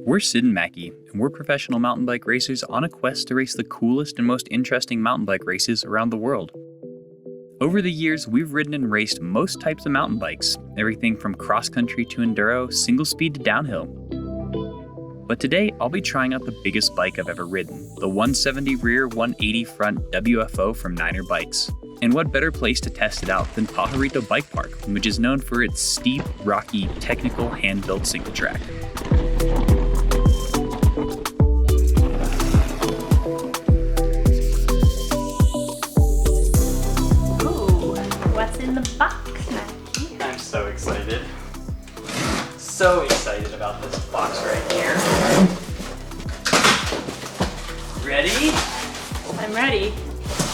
We're Sid and Mackie, and we're professional mountain bike racers on a quest to race the coolest and most interesting mountain bike races around the world. Over the years, we've ridden and raced most types of mountain bikes, everything from cross-country to enduro, single speed to downhill. But today, I'll be trying out the biggest bike I've ever ridden, the 170 rear, 180 front WFO from Niner Bikes. And what better place to test it out than Pajarito Bike Park, which is known for its steep, rocky, technical, hand-built single track. What's in the box, Mackie? I'm so excited. So excited about this box right here. Ready? I'm ready.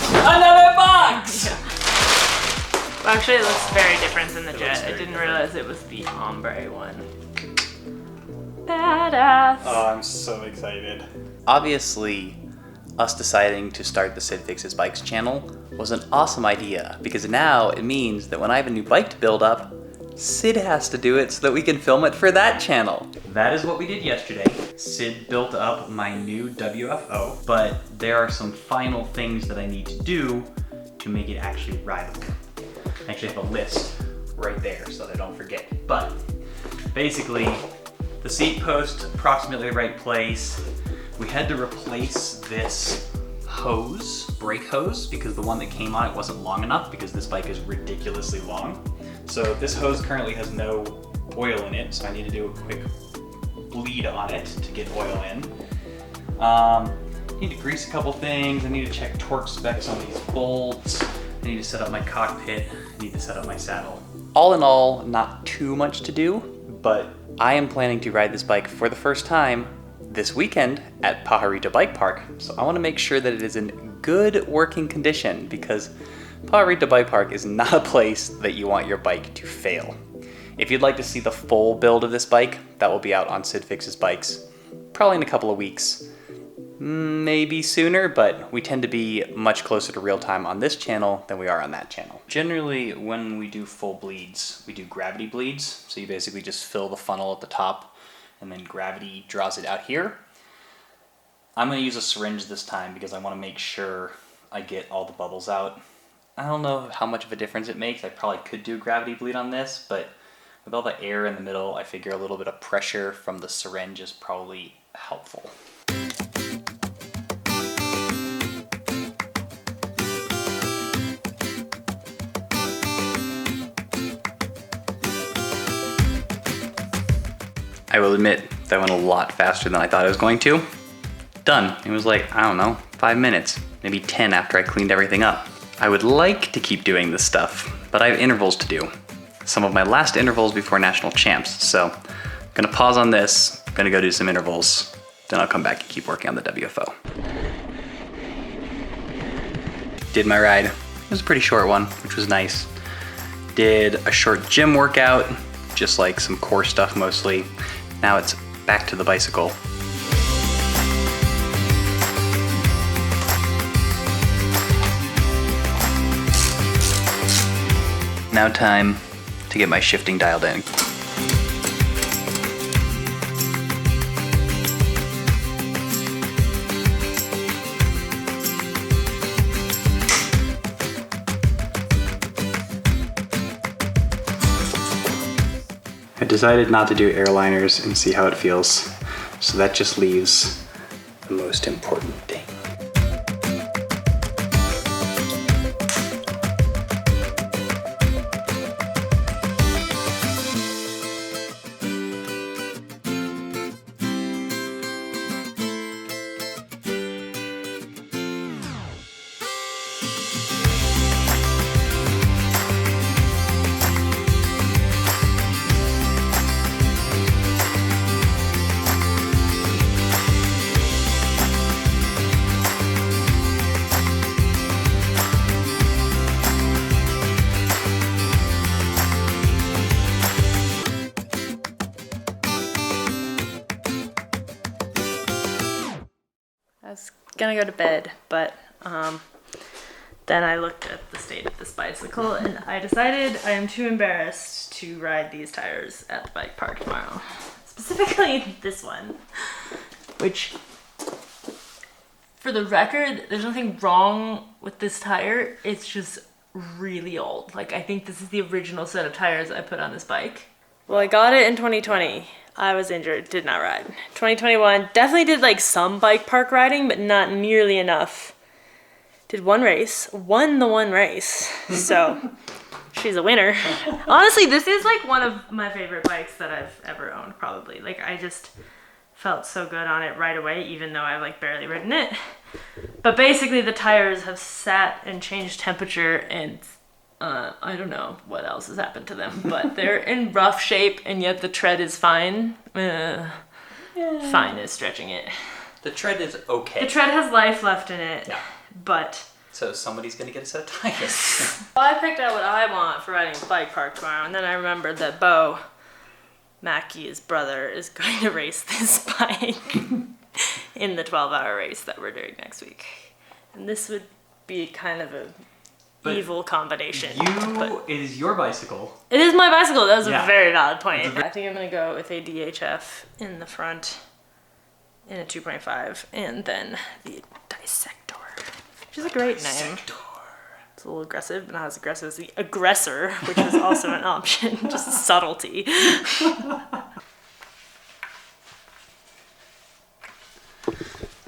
Another box! Yeah. Well, actually, it looks very different than the It Jet. looks I very didn't different. realize it was the ombre one. Badass. Oh, I'm so excited. Obviously, us deciding to start the Sid Fixes Bikes channel was an awesome idea because now it means that when I have a new bike to build up, Sid has to do it so that we can film it for that channel. That is what we did yesterday. Sid built up my new WFO, but there are some final things that I need to do to make it actually rideable. I actually have a list right there so that I don't forget. But basically, the seat post, approximately the right place. We had to replace this hose, brake hose, because the one that came on it wasn't long enough because this bike is ridiculously long. So this hose currently has no oil in it, so I need to do a quick bleed on it to get oil in. I need to grease a couple things. I need to check torque specs on these bolts. I need to set up my cockpit. I need to set up my saddle. All in all, not too much to do, but I am planning to ride this bike for the first time this weekend at Pajarito Bike Park. So I want to make sure that it is in good working condition because Pajarito Bike Park is not a place that you want your bike to fail. If you'd like to see the full build of this bike, that will be out on Sid Fixes Bikes probably in a couple of weeks. Maybe sooner, but we tend to be much closer to real time on this channel than we are on that channel. Generally, when we do full bleeds, we do gravity bleeds. So you basically just fill the funnel at the top and then gravity draws it out here. I'm gonna use a syringe this time because I wanna make sure I get all the bubbles out. I don't know how much of a difference it makes. I probably could do a gravity bleed on this, but with all the air in the middle, I figure a little bit of pressure from the syringe is probably helpful. I will admit that went a lot faster than I thought it was going to. Done. It was like, I don't know, 5 minutes, maybe 10 after I cleaned everything up. I would like to keep doing this stuff, but I have intervals to do. Some of my last intervals before national champs, so I'm gonna pause on this, gonna go do some intervals, then I'll come back and keep working on the WFO. Did my ride. It was a pretty short one, which was nice. Did a short gym workout, just like some core stuff mostly. Now it's back to the bicycle. Now time to get my shifting dialed in. I decided not to do airliners and see how it feels, so that just leaves the most important thing. I was gonna go to bed, but then I looked at the state of this bicycle and I decided I am too embarrassed to ride these tires at the bike park tomorrow. It's specifically this one, which, for the record, there's nothing wrong with this tire. It's just really old. Like, I think this is the original set of tires I put on this bike. Well, I got it in 2020. I was injured, did not ride. 2021, definitely did like some bike park riding, but not nearly enough. Did one race, won the one race. So she's a winner. Honestly, this is like one of my favorite bikes that I've ever owned, probably. Like, I just felt so good on it right away, even though I've like barely ridden it. But basically the tires have sat and changed temperature, and I don't know what else has happened to them, but they're in rough shape, and yet the tread is fine. Fine is stretching it. The tread is okay. The tread has life left in it, Yeah. But... So somebody's gonna get a set of tires. Well, I picked out what I want for riding a bike park tomorrow, and then I remembered that Bo, Mackie's brother, is going to race this bike in the 12-hour race that we're doing next week. And this would be kind of a evil combination. It is your bicycle. It is my bicycle. That was Yeah. a very valid point. I think I'm going to go with a DHF in the front in a 2.5, and then the Dissector, which is a great name. It's a little aggressive, but not as aggressive as the Aggressor, which is also an option. Just subtlety.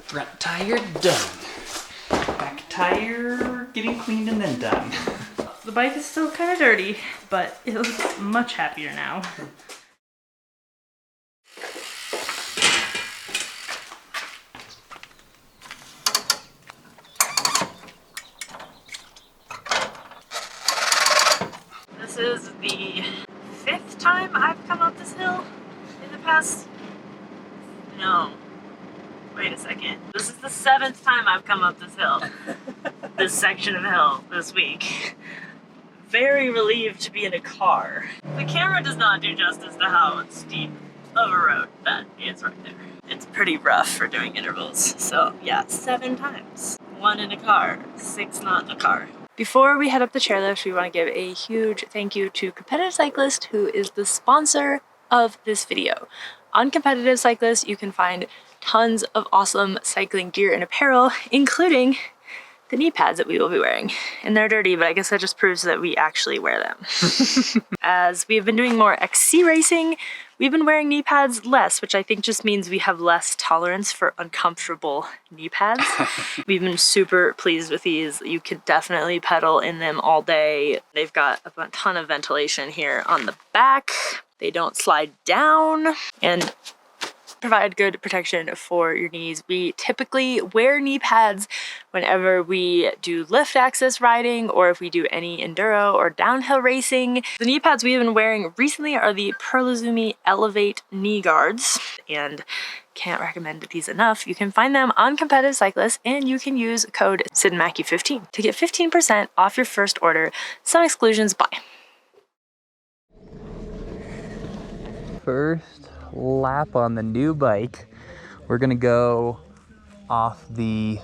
Front tire done. Back tire getting cleaned and then done. The bike is still kind of dirty, but it looks much happier now. This is the 5th time I've come up this hill in the past... No. Wait a second. This is the 7th time I've come up this hill. This section of hill this week. Very relieved to be in a car. The camera does not do justice to how steep of a road that is right there. It's pretty rough for doing intervals. So yeah, 7 times. 1 in a car, 6 not in a car. Before we head up the chairlift, we want to give a huge thank you to Competitive Cyclist, who is the sponsor of this video. On Competitive Cyclist, you can find tons of awesome cycling gear and apparel, including the knee pads that we will be wearing. And they're dirty, but I guess that just proves that we actually wear them. As we've been doing more XC racing, we've been wearing knee pads less, which I think just means we have less tolerance for uncomfortable knee pads. We've been super pleased with these. You could definitely pedal in them all day. They've got a ton of ventilation here on the back. They don't slide down and provide good protection for your knees. We typically wear knee pads whenever we do lift access riding, or if we do any enduro or downhill racing. The knee pads we've been wearing recently are the Perlizumi Elevate knee guards, and can't recommend these enough. You can find them on Competitive Cyclist, and you can use code SIDMACKY15 to get 15% off your first order. Some exclusions apply. First lap on the new bike. We're gonna go off the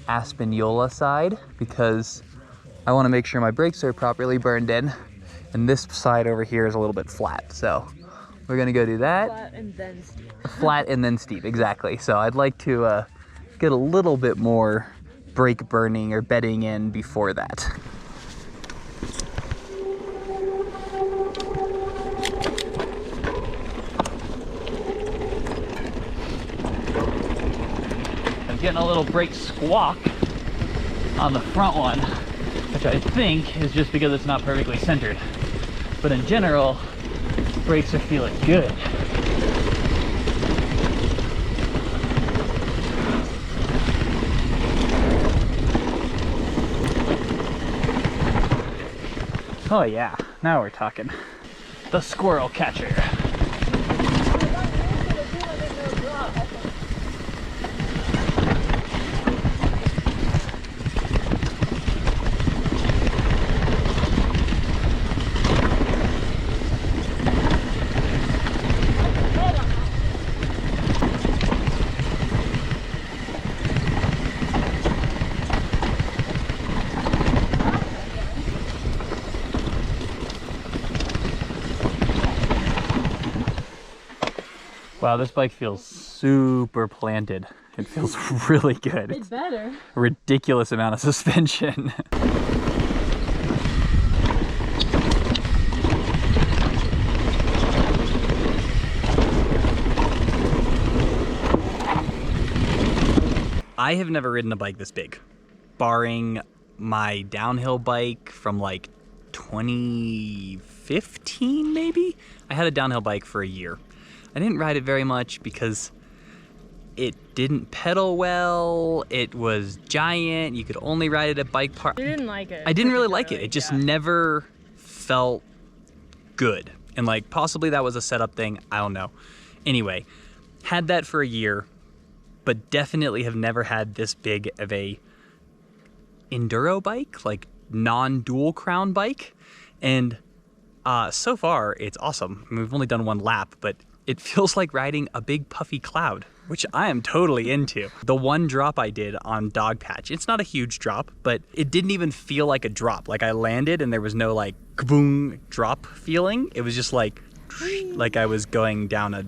Aspen side because I want to make sure my brakes are properly burned in, and this side over here is a little bit flat, so we're gonna go do that. Flat and then steep. Flat and then steep, exactly. So I'd like to get a little bit more brake burning or bedding in before that. Getting a little brake squawk on the front one, which I think is just because it's not perfectly centered. But in general, brakes are feeling good. Oh yeah, now we're talking. The squirrel catcher. Wow, this bike feels super planted. It feels really good. It's better. Ridiculous amount of suspension. I have never ridden a bike this big, barring my downhill bike from like 2015 maybe. I had a downhill bike for a year. I didn't ride it very much because it didn't pedal well. It was giant. You could only ride it at bike park. You didn't like it. I didn't really like it. It just never felt good. And like possibly that was a setup thing. I don't know. Anyway, had that for a year, but definitely have never had this big of a enduro bike, like non-dual crown bike. And so far it's awesome. I mean, we've only done one lap, but it feels like riding a big puffy cloud, which I am totally into. The one drop I did on Dogpatch, it's not a huge drop, but it didn't even feel like a drop. Like I landed and there was no like kaboom drop feeling. It was just like I was going down a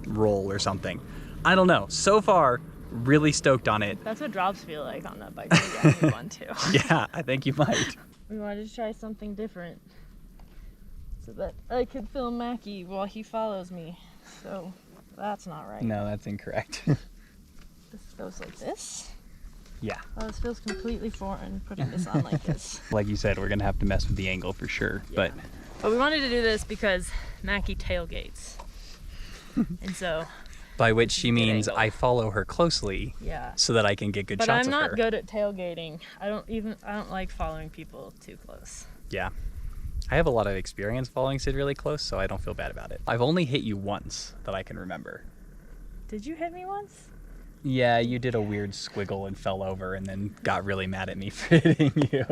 roll or something. I don't know. So far, really stoked on it. That's what drops feel like on that bike. Maybe I need one too. Yeah, I think you might. We wanted to try something different so that I could film Mackie while he follows me. So that's not right. No, that's incorrect. This goes like this. Yeah. Oh, this feels completely foreign putting this on like this. Like you said, we're gonna have to mess with the angle for sure. Yeah. But we wanted to do this because Mackie tailgates. And so by which she means angle. I follow her closely, yeah, so that I can get good but shots I'm of her. not good at tailgating. I don't like following people too close. Yeah. I have a lot of experience following Sid really close, so I don't feel bad about it. I've only hit you once that I can remember. Did you hit me once? Yeah, you did a weird squiggle and fell over and then got really mad at me for hitting you.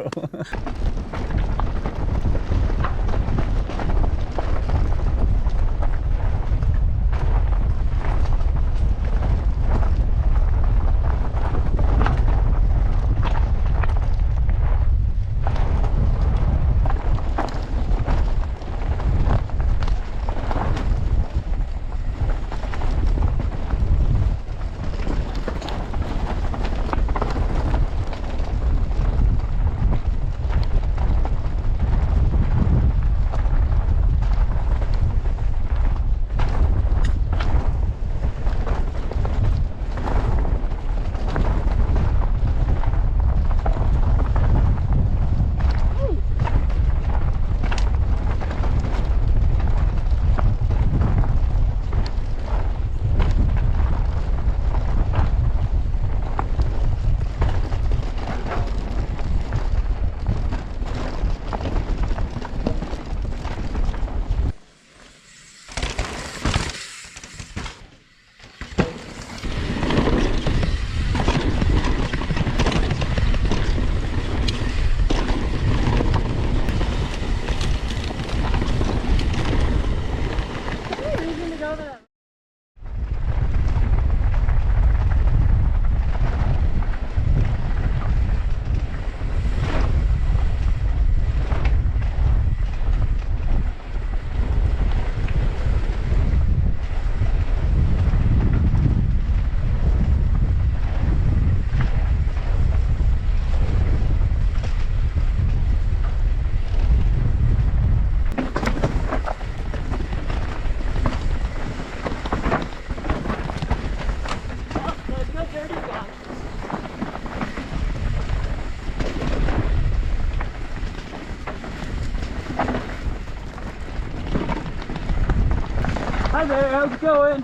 Hi there, how's it going?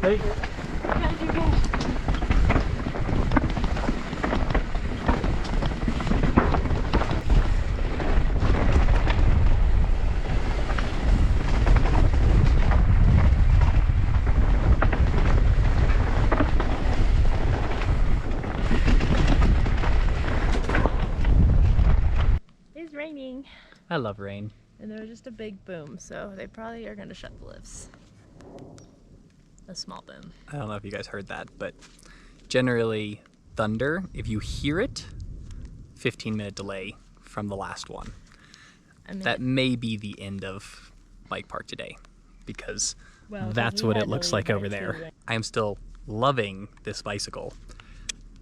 Hey. How'd you go? It's raining. I love rain. And there was just a big boom, so they probably are going to shut the lifts. A small boom. I don't know if you guys heard that, but generally thunder, if you hear it, 15-minute delay from the last one. I mean, That may be the end of Bike Park today. because Well, that's we what had it to looks leave like by over 2, there. right? I am still loving this bicycle.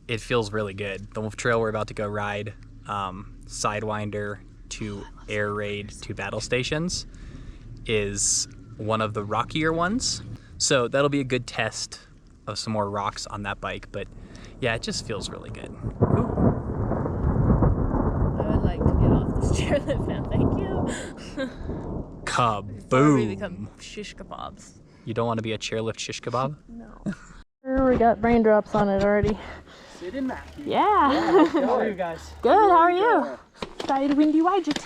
It feels really good. The trail we're about to go ride, Sidewinder to Air Raid to battle stations, is one of the rockier ones. So that'll be a good test of some more rocks on that bike. But yeah, it just feels really good. Ooh. I would like to get off this chairlift now, thank you. Before we become Kaboom! shish kebabs. You don't want to be a chairlift shish kebab? No. We got raindrops on it already. Sit in Mackie. Yeah. How are you guys? Good, how are you? Side windy widget.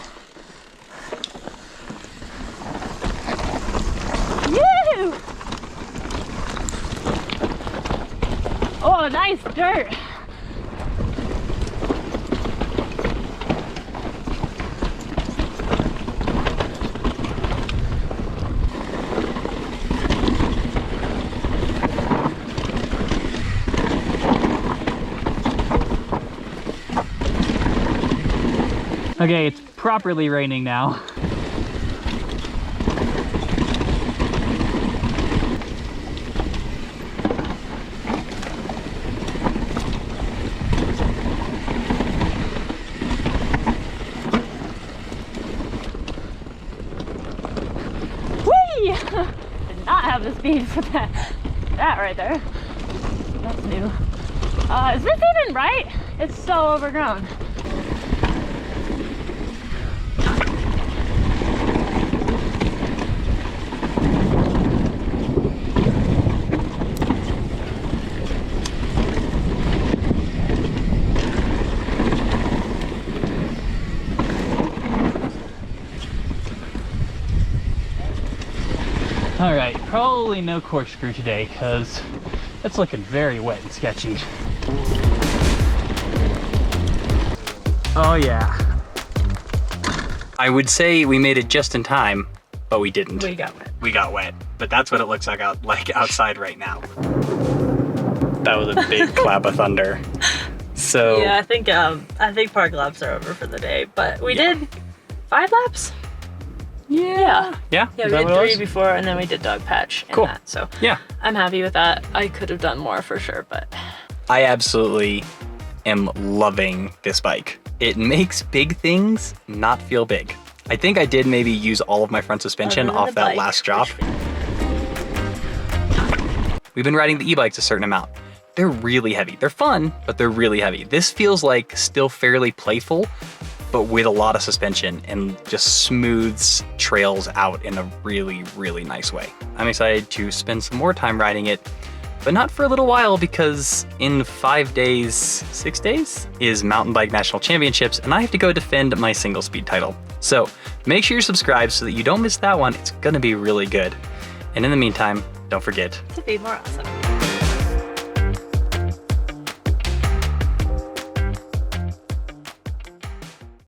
Yoo! Oh, nice dirt. Okay, it's properly raining now. Whee! Did not have the speed for that. That right there. That's new. Is this even right? It's so overgrown. All right, probably no corkscrew today because it's looking very wet and sketchy. Oh yeah. I would say we made it just in time, but we didn't. We got wet. We got wet, but that's what it looks like outside right now. That was a big clap of thunder. So Yeah, I think park laps are over for the day, but we Yeah. did 5 laps? yeah, Yeah, we is that did what it 3 was? before, and then we did Dogpatch and Cool. that. So Yeah, I'm happy with that. I could have done more for sure, but I absolutely am loving this bike. It makes big things not feel big. I think I did maybe use all of my front suspension other than off the that bike, last drop. which- We've been riding the e-bikes a certain amount. They're really heavy. They're fun, but they're really heavy. This feels like still fairly playful, but with a lot of suspension and just smooths trails out in a really, really nice way. I'm excited to spend some more time riding it, but not for a little while because in 5 days, 6 days, is Mountain Bike National Championships, and I have to go defend my single speed title. So make sure you're subscribed so that you don't miss that one. It's gonna be really good. And in the meantime, don't forget to be more awesome.